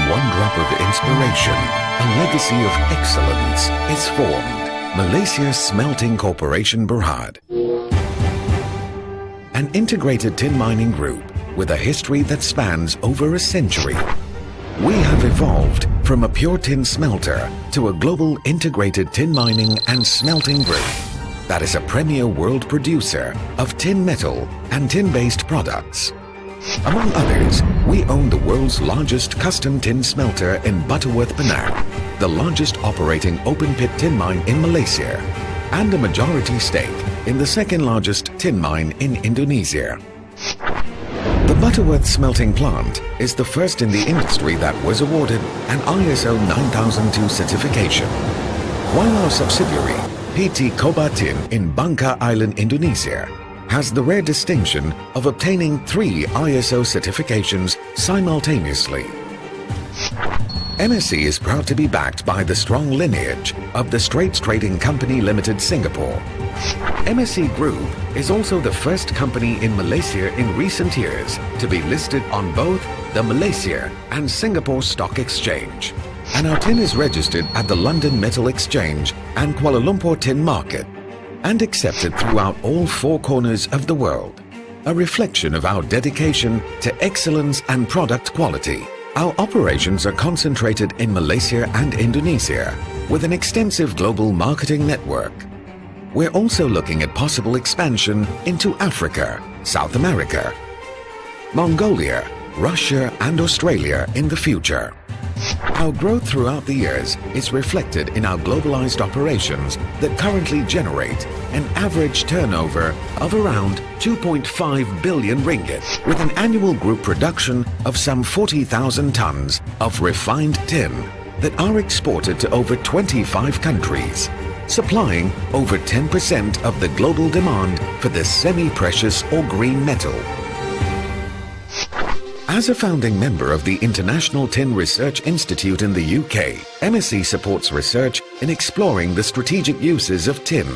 one drop of inspiration, a legacy of excellence is formed. Malaysia Smelting Corporation Berhad. An integrated tin mining group with a history that spans over a century. We have evolved from a pure tin smelter to a global integrated tin mining and smelting group that is a premier world producer of tin metal and tin-based products. Among others, we own the world's largest custom tin smelter in Butterworth, Penang, the largest operating open-pit tin mine in Malaysia, and a majority stake in the second largest tin mine in Indonesia. The Butterworth smelting plant is the first in the industry that was awarded an ISO 9002 certification, while our subsidiary, PT Koba Tin in Bangka Island, Indonesia, has the rare distinction of obtaining 3 ISO certifications simultaneously. MSC is proud to be backed by the strong lineage of the Straits Trading Company Limited Singapore. MSC Group is also the first company in Malaysia in recent years to be listed on both the Malaysia and Singapore Stock Exchange. And our tin is registered at the London Metal Exchange and Kuala Lumpur Tin Market and accepted throughout all 4 corners of the world. A reflection of our dedication to excellence and product quality. Our operations are concentrated in Malaysia and Indonesia with an extensive global marketing network. We're also looking at possible expansion into Africa, South America, Mongolia, Russia and Australia in the future. Our growth throughout the years is reflected in our globalized operations that currently generate an average turnover of around 2.5 billion ringgit with an annual group production of some 40,000 tons of refined tin that are exported to over 25 countries, supplying over 10% of the global demand for this semi-precious or green metal. As a founding member of the International Tin Research Institute in the UK, MSC supports research in exploring the strategic uses of tin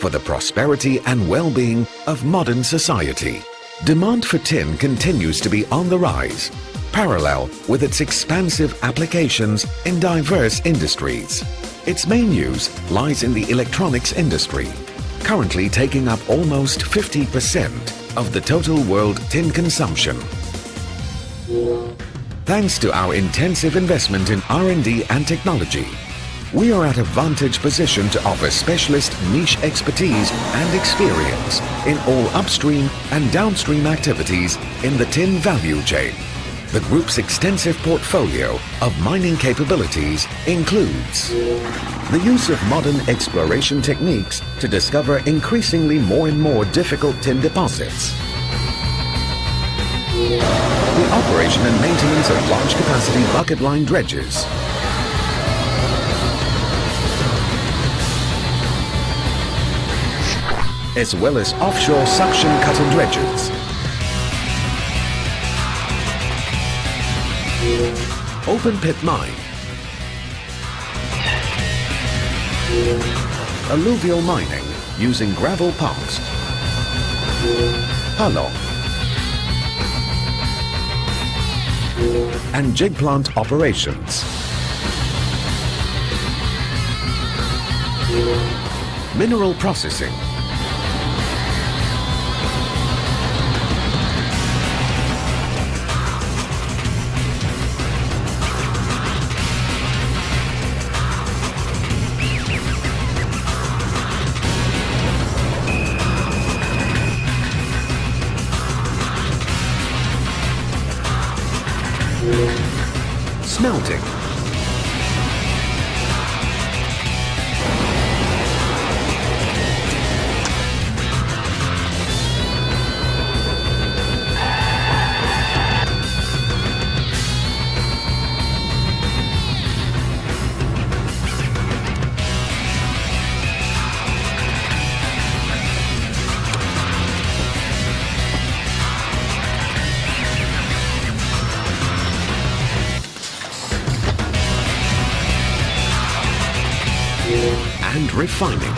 for the prosperity and well-being of modern society. Demand for tin continues to be on the rise, parallel with its expansive applications in diverse industries. Its main use lies in the electronics industry, currently taking up almost 50% of the total world tin consumption. Thanks to our intensive investment in R&D and technology, we are at a vantage position to offer specialist niche expertise and experience in all upstream and downstream activities in the tin value chain. The group's extensive portfolio of mining capabilities includes the use of modern exploration techniques to discover increasingly more and more difficult tin deposits, the operation and maintenance of large-capacity bucket line dredges, as well as offshore suction cutter dredges, open pit mine, alluvial mining using gravel pumps, palong, and jig plant operations. Mineral processing. Smelting. And refining.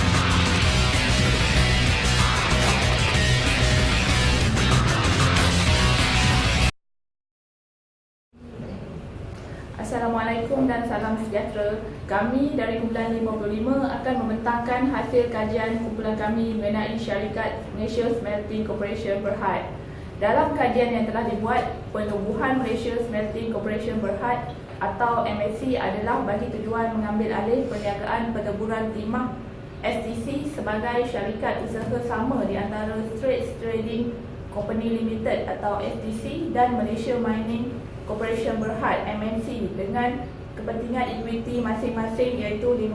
Assalamualaikum dan salam sejahtera. Kami dari Kumpulan 55 akan membentangkan hasil kajian kumpulan kami mengenai syarikat Malaysia Smelting Corporation Berhad. Dalam kajian yang telah dibuat, penubuhan Malaysia Smelting Corporation Berhad atau MSC adalah bagi tujuan mengambil alih perniagaan peleburan timah STC sebagai syarikat usaha sama di antara Straits Trading Company Limited atau STC dan Malaysia Mining Corporation Berhad MMC dengan kepentingan ekuiti masing-masing iaitu 58%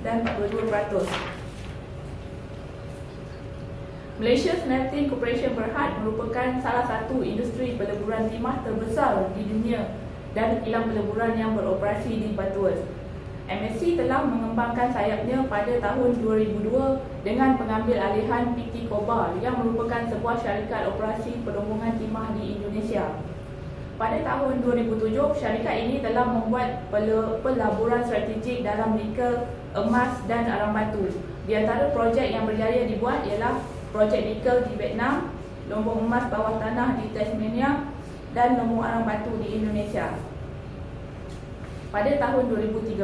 dan 42%. Malaysia Smelting Corporation Berhad merupakan salah satu industri peleburan timah terbesar di dunia dan kilang peleburan yang beroperasi di Batu. MSC telah mengembangkan sayapnya pada tahun 2002 dengan pengambil alihan PT Kobar yang merupakan sebuah syarikat operasi perombongan timah di Indonesia. Pada tahun 2007, syarikat ini telah membuat pelaburan strategik dalam nikel, emas dan arang batu. Di antara projek yang berjaya dibuat ialah projek nikel di Vietnam, lumbung emas bawah tanah di Tasmania dan lumbung arang batu di Indonesia. Pada tahun 2013,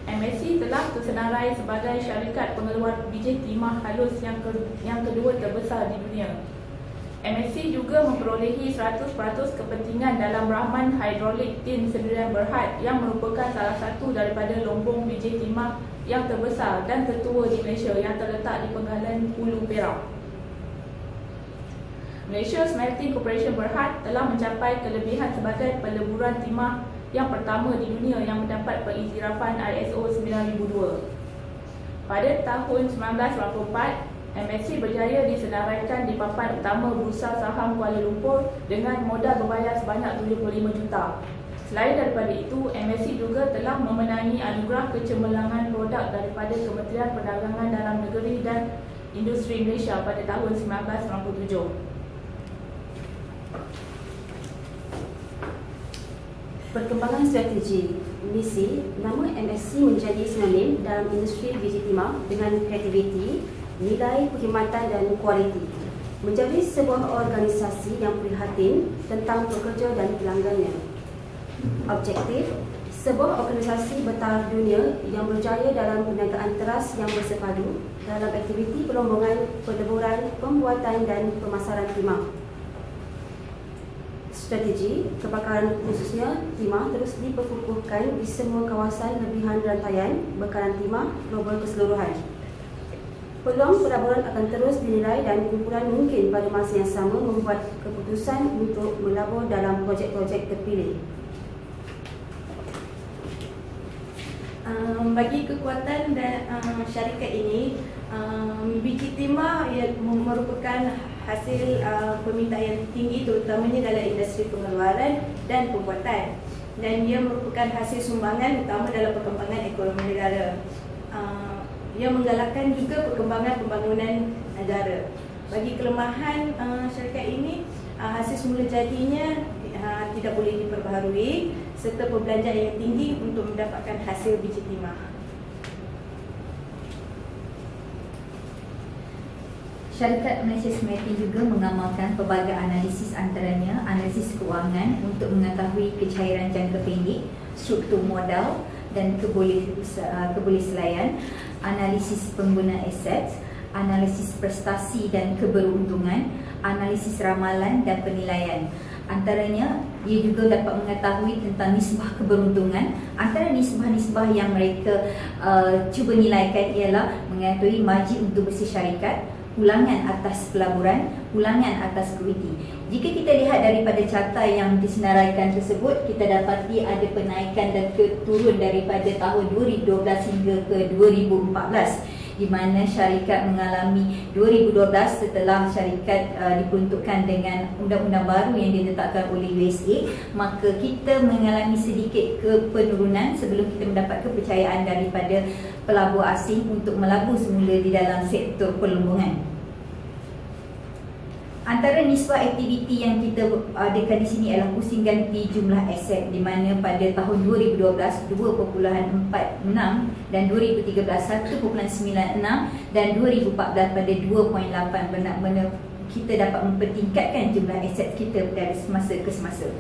MSC telah tersenarai sebagai syarikat pengeluar biji timah halus yang kedua terbesar di dunia. MSC juga memperolehi 100% kepentingan dalam Rahman Hidrolik Tin Sendirian Berhad yang merupakan salah satu daripada lumbung biji timah yang terbesar dan tertua di Malaysia yang terletak di penggalan Hulu Perak. Malaysia Smelting Corporation Berhad telah mencapai kelebihan sebagai peleburan timah yang pertama di dunia yang mendapat pengiktirafan ISO 9002. Pada tahun 1984, MSC berjaya disenaraikan di papan utama Bursa Saham Kuala Lumpur dengan modal berbayar sebanyak 75 juta. Selain daripada itu, MSC juga telah memenangi anugerah kecemerlangan produk daripada Kementerian Perdagangan Dalam Negeri dan Industri Malaysia pada tahun 1997. Perkembangan strategi misi, nama MSC menjadi sinonim dalam industri biji timah dengan kreativiti, nilai perkhidmatan dan kualiti. Menjadi sebuah organisasi yang prihatin tentang pekerja dan pelanggannya. Objektif, sebuah organisasi bertaraf dunia yang berjaya dalam perniagaan teras yang bersepadu dalam aktiviti perombongan, peleburan, pembuatan dan pemasaran timah. Strategi kebakaran khususnya timah terus diperkukuhkan di semua kawasan lebihan rantaian bekalan timah global keseluruhan. Peluang pelaburan akan terus dinilai dan kumpulan mungkin pada masa yang sama membuat keputusan untuk melabur dalam projek-projek terpilih. Bagi kekuatan dan syarikat ini, biji timah merupakan hasil permintaan yang tinggi terutamanya dalam industri pengeluaran dan pembuatan, dan ia merupakan hasil sumbangan utama dalam perkembangan ekonomi negara. Ia menggalakkan juga perkembangan pembangunan negara. Bagi kelemahan syarikat ini, hasil semula jadinya tidak boleh diperbaharui serta perbelanjaan yang tinggi untuk mendapatkan hasil biji timah. Syarikat Malaysia Smelting juga mengamalkan pelbagai analisis, antaranya analisis kewangan untuk mengetahui kecairan jangka pendek, struktur modal dan kebolehselayan, analisis pengguna aset, analisis prestasi dan keberuntungan, analisis ramalan dan penilaian. Antaranya, ia juga dapat mengetahui tentang nisbah keberuntungan. Antara nisbah-nisbah yang mereka cuba nilaikan ialah mengetahui margin untuk bersih syarikat, pulangan atas pelaburan, pulangan atas ekuiti. Jika kita lihat daripada carta yang disenaraikan tersebut, kita dapati ada penaikan dan turun daripada tahun 2012 hingga ke 2014, di mana syarikat mengalami 2012 setelah syarikat diperuntukkan dengan undang-undang baru yang diletakkan oleh USA, maka kita mengalami sedikit penurunan sebelum kita mendapat kepercayaan daripada pelabur asing untuk melabur semula di dalam sektor pelombongan. Antara nisbah aktiviti yang kita adakan di sini adalah pusing ganti jumlah aset, di mana pada tahun 2012 2.46 dan 2013 1.96 dan 2014 pada 2.8. Benar-benar kita dapat mempertingkatkan jumlah aset kita dari semasa ke semasa.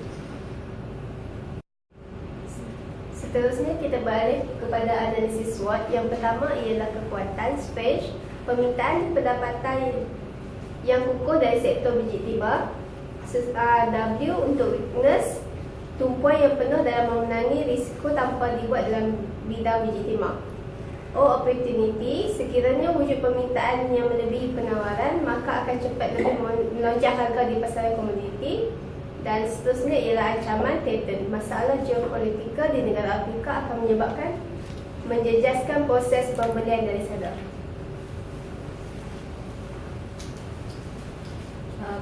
Seterusnya kita balik kepada analisis SWOT. Yang pertama ialah kekuatan, strength, permintaan pendapatan yang kukuh dari sektor biji timah. W untuk weakness, tumpuan yang penuh dalam memenangi risiko tanpa dibuat dalam bidang biji timah. O opportunity, sekiranya wujud permintaan yang melebihi penawaran, maka akan cepat lebih melonjak harga di pasaran komoditi. Dan seterusnya ialah ancaman threaten. Masalah geopolitikal di negara Afrika akan menyebabkan menjejaskan proses pembelian dari sana.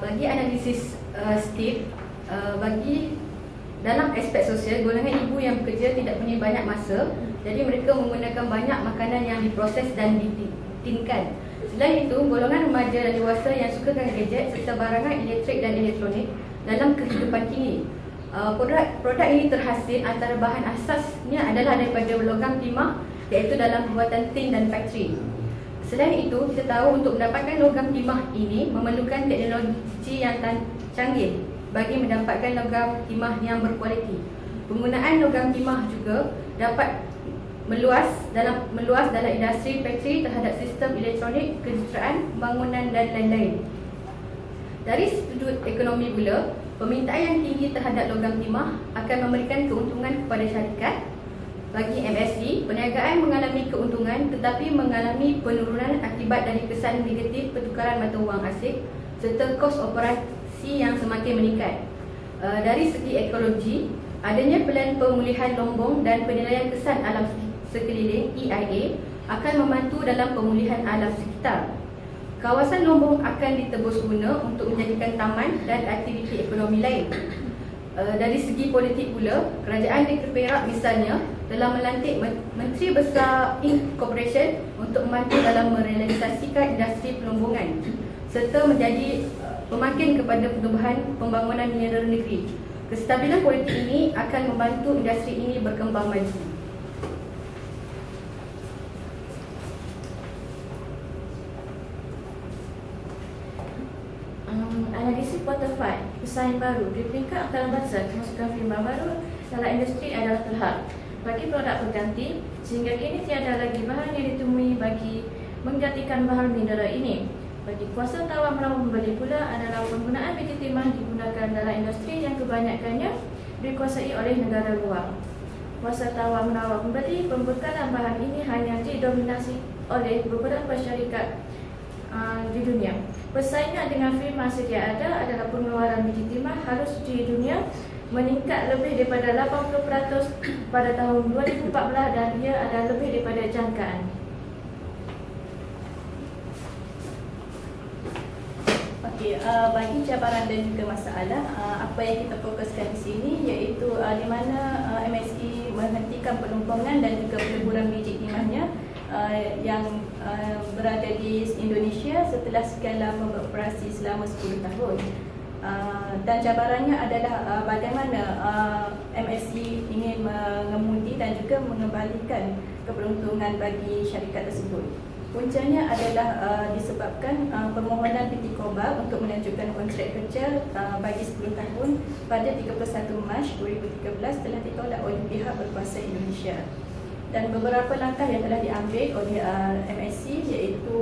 Bagi analisis Steve, bagi dalam aspek sosial, golongan ibu yang bekerja tidak punya banyak masa, jadi mereka menggunakan banyak makanan yang diproses dan ditinkan. Selain itu, golongan remaja dan dewasa yang sukakan gadget serta barangan elektrik dan elektronik dalam kehidupan kini. Produk ini terhasil antara bahan asasnya adalah daripada logam timah, iaitu dalam pembuatan tin dan faktori. Selain itu, kita tahu untuk mendapatkan logam timah ini memerlukan teknologi yang canggih bagi mendapatkan logam timah yang berkualiti. Penggunaan logam timah juga dapat meluas dalam industri faktori terhadap sistem elektronik, kejuruteraan, bangunan dan lain-lain. Dari sudut ekonomi pula, permintaan yang tinggi terhadap logam timah akan memberikan keuntungan kepada syarikat. Bagi MSC, perniagaan mengalami keuntungan tetapi mengalami penurunan akibat dari kesan negatif pertukaran mata wang asing serta kos operasi yang semakin meningkat. Dari segi ekologi, adanya pelan pemulihan lombong dan penilaian kesan alam sekeliling EIA akan membantu dalam pemulihan alam sekitar. Kawasan lombong akan ditebus guna untuk menjadikan taman dan aktiviti ekonomi lain. Dari segi politik pula, kerajaan negeri Perak misalnya telah melantik Menteri Besar Incorporation untuk membantu dalam merealisasikan industri pelombongan serta menjadi pemakin kepada pertumbuhan pembangunan mineral negeri. Kestabilan politik ini akan membantu industri ini berkembang maju. Analisis portfolio pesaing baru di peringkat antarabangsa kemasukan firma baru dalam industri adalah terhad bagi produk pengganti, sehingga kini tiada lagi bahan yang ditemui bagi menggantikan bahan mineral ini. Bagi kuasa tawar menawar pembeli pula adalah penggunaan biji timah digunakan dalam industri yang kebanyakannya dikuasai oleh negara luar. Kuasa tawar menawar pembeli, pembekalan bahan ini hanya didominasi oleh beberapa syarikat di dunia. Persaingan dengan firma sedia ada adalah pengeluaran biji timah harus di dunia meningkat lebih daripada 80% pada tahun 2014 dan ia adalah lebih daripada jangkaan. Okey, bagi cabaran dan juga masalah, apa yang kita fokuskan di sini iaitu di mana MSE menghentikan penumpangan dan juga peleburan biji timahnya yang berada di Indonesia setelah sekian lama beroperasi selama 10 tahun. Dan cabarannya adalah bagaimana MSE ingin mengemudi dan juga mengembalikan keberuntungan bagi syarikat tersebut. Puncanya adalah disebabkan permohonan PT Koba untuk melanjutkan kontrak kerja bagi 10 tahun pada 31 Mac 2013 telah ditolak oleh pihak berkuasa Indonesia. Dan beberapa langkah yang telah diambil oleh MSC iaitu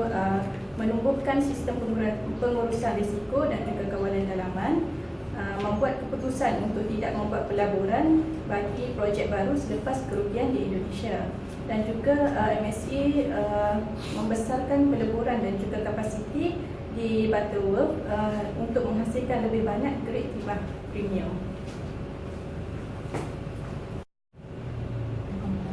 menumbuhkan sistem pengurusan risiko dan juga kawalan dalaman, membuat keputusan untuk tidak membuat pelaburan bagi projek baru selepas kerugian di Indonesia, dan juga MSC membesarkan peleburan dan juga kapasiti di Butterworth untuk menghasilkan lebih banyak grade timah premium.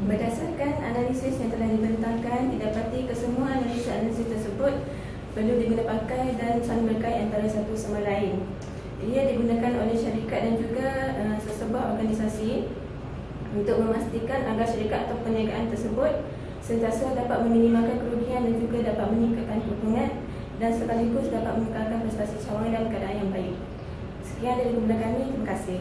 Berdasarkan analisis yang telah dibentangkan, didapati kesemua analisis tersebut perlu digunakan dan saling berkait antara satu sama lain. Ia digunakan oleh syarikat dan juga sesebuah organisasi untuk memastikan agar syarikat atau perniagaan tersebut sentiasa dapat meminimalkan kerugian dan juga dapat meningkatkan keuntungan dan sekaligus dapat mengekalkan prestasi cawangan dalam keadaan yang baik. Sekian dari kami, terima kasih.